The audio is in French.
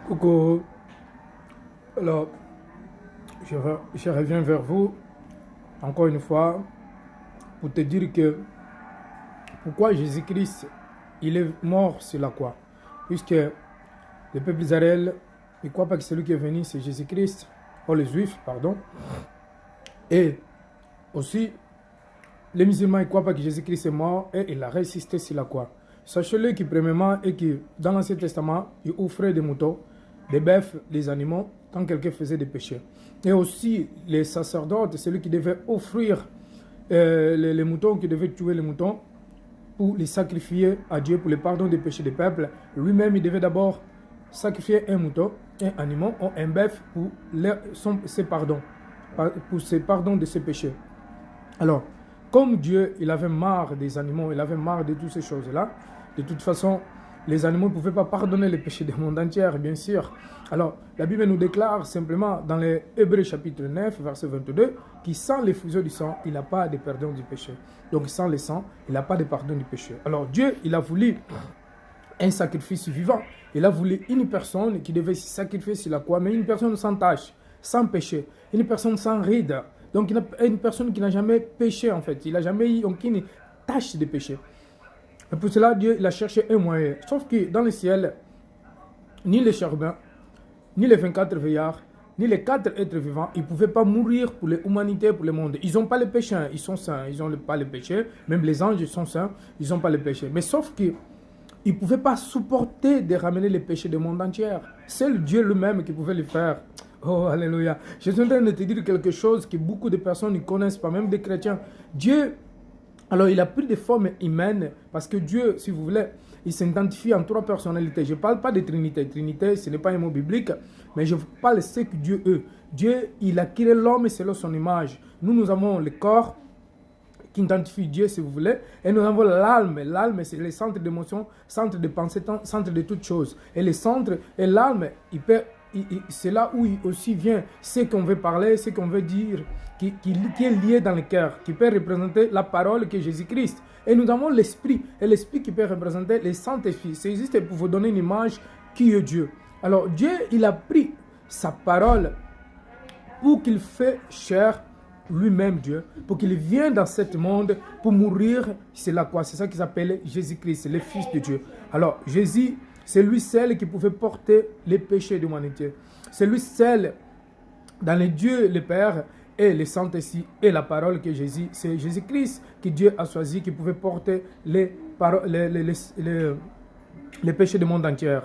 Coucou, alors je reviens vers vous encore une fois pour te dire que pourquoi Jésus-Christ il est mort sur la croix. Puisque le peuple d'Israël ne croit pas que celui qui est venu c'est Jésus-Christ, ou les Juifs, pardon. Et aussi les musulmans ne croient pas que Jésus-Christ est mort et il a résisté sur la croix. Sachez-le que premièrement et que dans l'Ancien Testament, il offrait des moutons, des bœufs, des animaux quand quelqu'un faisait des péchés. Et aussi les sacerdotes, celui qui devait offrir les moutons, qui devait tuer les moutons pour les sacrifier à Dieu pour le pardon des péchés des peuples. Lui-même, il devait d'abord sacrifier un mouton, un animal ou un bœuf pour ses pardons de ses péchés. Alors, comme Dieu, il avait marre des animaux, il avait marre de toutes ces choses-là, de toute façon, les animaux ne pouvaient pas pardonner les péchés du monde entier, bien sûr. Alors, la Bible nous déclare simplement dans les Hébreux chapitre 9, verset 22, que sans l'effusion du sang, il n'a pas de pardon du péché. Donc, sans le sang, il n'a pas de pardon du péché. Alors, Dieu, il a voulu un sacrifice vivant. Il a voulu une personne qui devait se sacrifier sur la croix, mais une personne sans tâche, sans péché, une personne sans ride. Donc, une personne qui n'a jamais péché, en fait. Il n'a jamais eu aucune tâche de péché. Et pour cela, Dieu il a cherché un moyen. Sauf que dans le ciel, ni les chérubins, ni les 24 veillards, ni les 4 êtres vivants, ils ne pouvaient pas mourir pour l'humanité, pour le monde. Ils n'ont pas le péché, ils sont saints, ils n'ont pas le péché. Même les anges, ils sont saints, ils n'ont pas le péché. Mais sauf qu'ils ne pouvaient pas supporter de ramener les péchés du monde entier. Seul Dieu lui-même qui pouvait le faire. Oh, alléluia. Je suis en train de te dire quelque chose que beaucoup de personnes ne connaissent pas, même des chrétiens. Dieu, alors il a pris des formes humaines, parce que Dieu, si vous voulez, il s'identifie en 3 personnalités. Je ne parle pas de Trinité. Trinité, ce n'est pas un mot biblique, mais je parle de ce que Dieu est. Dieu, il a créé l'homme selon son image. Nous avons le corps qui identifie Dieu, si vous voulez, et nous avons l'âme. L'âme, c'est le centre d'émotion, centre de pensée, centre de toutes choses. Et le centre, et l'âme, c'est là où il aussi vient ce qu'on veut parler, ce qu'on veut dire, qui est lié dans le cœur, qui peut représenter la parole que Jésus-Christ. Et nous avons l'esprit, et l'esprit qui peut représenter le Saint-Esprit. C'est juste pour vous donner une image qui est Dieu. Alors Dieu, il a pris sa parole pour qu'il fait chair lui-même Dieu, pour qu'il vienne dans ce monde pour mourir, c'est la croix. C'est ça qui s'appelle Jésus-Christ, le Fils de Dieu. Alors Jésus, c'est lui seul qui pouvait porter les péchés de l'humanité. C'est lui seul, dans les dieux, le Père et le Saint-Esprit et la parole que Jésus, c'est Jésus-Christ que Dieu a choisi, qui pouvait porter les péchés du monde entier.